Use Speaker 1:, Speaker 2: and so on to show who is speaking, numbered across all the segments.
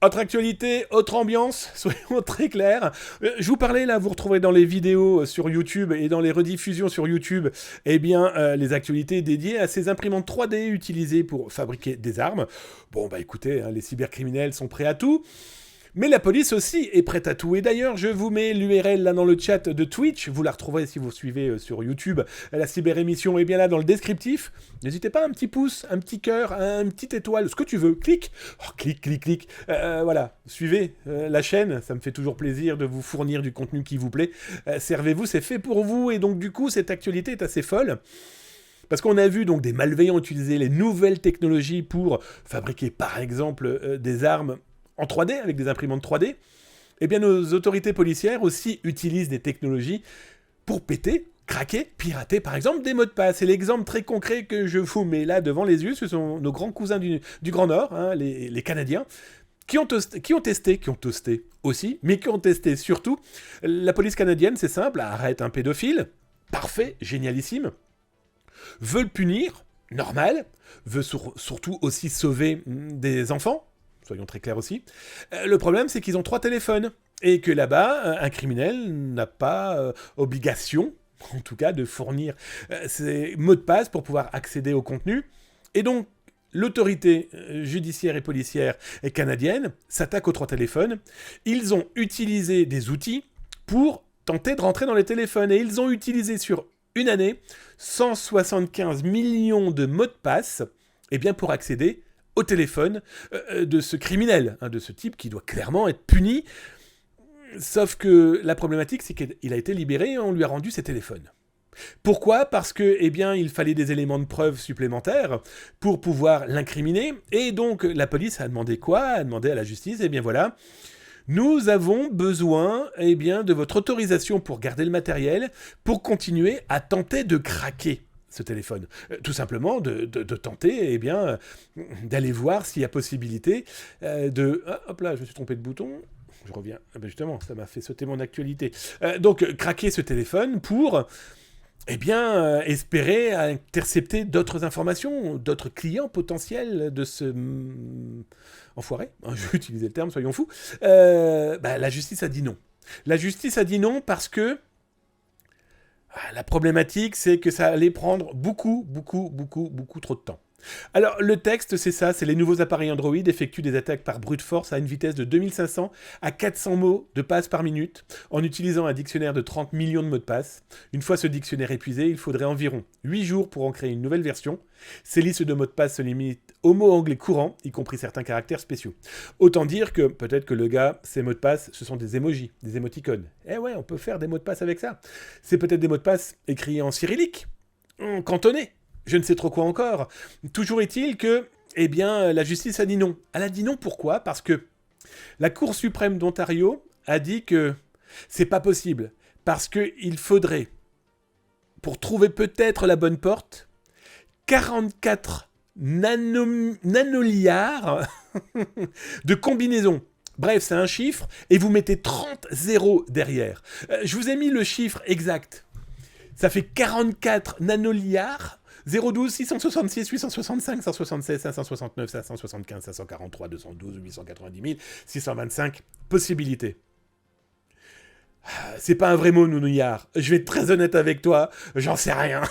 Speaker 1: Autre actualité, autre ambiance, soyons très clairs. Je vous parlais là, vous retrouverez dans les vidéos sur YouTube et dans les rediffusions sur YouTube, eh bien, les actualités dédiées à ces imprimantes 3D utilisées pour fabriquer des armes. Bon, bah écoutez, hein, les cybercriminels sont prêts à tout. Mais la police aussi est prête à tout. Et d'ailleurs, je vous mets l'URL là dans le chat de Twitch. Vous la retrouverez si vous suivez sur YouTube. La cyber-émission est bien là dans le descriptif. N'hésitez pas, un petit pouce, un petit cœur, un petit étoile, ce que tu veux. Clique. Oh, clique, clique, clique. Voilà, suivez la chaîne. Ça me fait toujours plaisir de vous fournir du contenu qui vous plaît. Servez-vous, c'est fait pour vous. Et donc du coup, cette actualité est assez folle. Parce qu'on a vu donc des malveillants utiliser les nouvelles technologies pour fabriquer par exemple des armes en 3D, avec des imprimantes 3D, eh bien nos autorités policières aussi utilisent des technologies pour péter, craquer, pirater par exemple des mots de passe. Et l'exemple très concret que je vous mets là devant les yeux, ce sont nos grands cousins du Grand Nord, hein, les Canadiens, qui ont testé aussi, mais qui ont testé surtout. La police canadienne, c'est simple, arrête un pédophile, parfait, génialissime, veut le punir, normal, veut surtout aussi sauver des enfants, soyons très clairs aussi. Le problème, c'est qu'ils ont 3 téléphones. Et que là-bas, un criminel n'a pas obligation, en tout cas, de fournir ses mots de passe pour pouvoir accéder au contenu. Et donc, l'autorité judiciaire et policière canadienne s'attaque aux 3 téléphones. Ils ont utilisé des outils pour tenter de rentrer dans les téléphones. Et ils ont utilisé sur une année 175 millions de mots de passe pour accéder au téléphone de ce criminel, hein, de ce type qui doit clairement être puni. Sauf que la problématique, c'est qu'il a été libéré et on lui a rendu ses téléphones. Pourquoi ? Parce que, il fallait des éléments de preuve supplémentaires pour pouvoir l'incriminer. Et donc, la police a demandé quoi ? A demandé à la justice, voilà, nous avons besoin, de votre autorisation pour garder le matériel, pour continuer à tenter de craquer ce téléphone. Tout simplement de tenter d'aller voir s'il y a possibilité de... Ah, hop là, je me suis trompé de bouton. Je reviens. Justement, ça m'a fait sauter mon actualité. Donc, craquer ce téléphone pour espérer intercepter d'autres informations, d'autres clients potentiels de ce enfoiré. Je vais utiliser le terme, soyons fous. La justice a dit non. La justice a dit non parce que la problématique, c'est que ça allait prendre beaucoup trop de temps. Alors, le texte, c'est ça, c'est les nouveaux appareils Android effectuent des attaques par brute force à une vitesse de 2500 à 400 mots de passe par minute, en utilisant un dictionnaire de 30 millions de mots de passe. Une fois ce dictionnaire épuisé, il faudrait environ 8 jours pour en créer une nouvelle version. Ces listes de mots de passe se limitent aux mots anglais courants, y compris certains caractères spéciaux. Autant dire que, peut-être que le gars, ses mots de passe, ce sont des emojis, des émoticônes. Ouais, on peut faire des mots de passe avec ça. C'est peut-être des mots de passe écrits en cyrillique, en cantonais. Je ne sais trop quoi encore. Toujours est-il que, la justice a dit non. Elle a dit non pourquoi ? Parce que la Cour suprême d'Ontario a dit que c'est pas possible. Parce qu'il faudrait, pour trouver peut-être la bonne porte, 44 nanoliards de combinaisons. Bref, c'est un chiffre, et vous mettez 30 zéros derrière. Je vous ai mis le chiffre exact. Ça fait 44 nanoliards. 012 666 865 176 569 575 543 212 890 625 possibilités. C'est pas un vrai mot, nounouillard. Je vais être très honnête avec toi, j'en sais rien.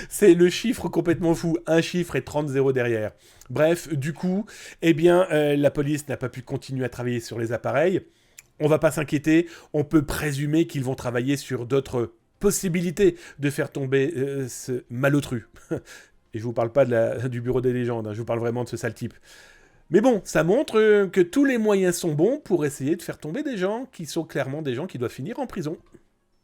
Speaker 1: C'est le chiffre complètement fou, un chiffre et 30 zéros derrière. Bref, du coup, la police n'a pas pu continuer à travailler sur les appareils. On va pas s'inquiéter, on peut présumer qu'ils vont travailler sur d'autres possibilité de faire tomber ce malotru. Et je vous parle pas du bureau des légendes, hein, je vous parle vraiment de ce sale type. Mais bon, ça montre que tous les moyens sont bons pour essayer de faire tomber des gens qui sont clairement des gens qui doivent finir en prison.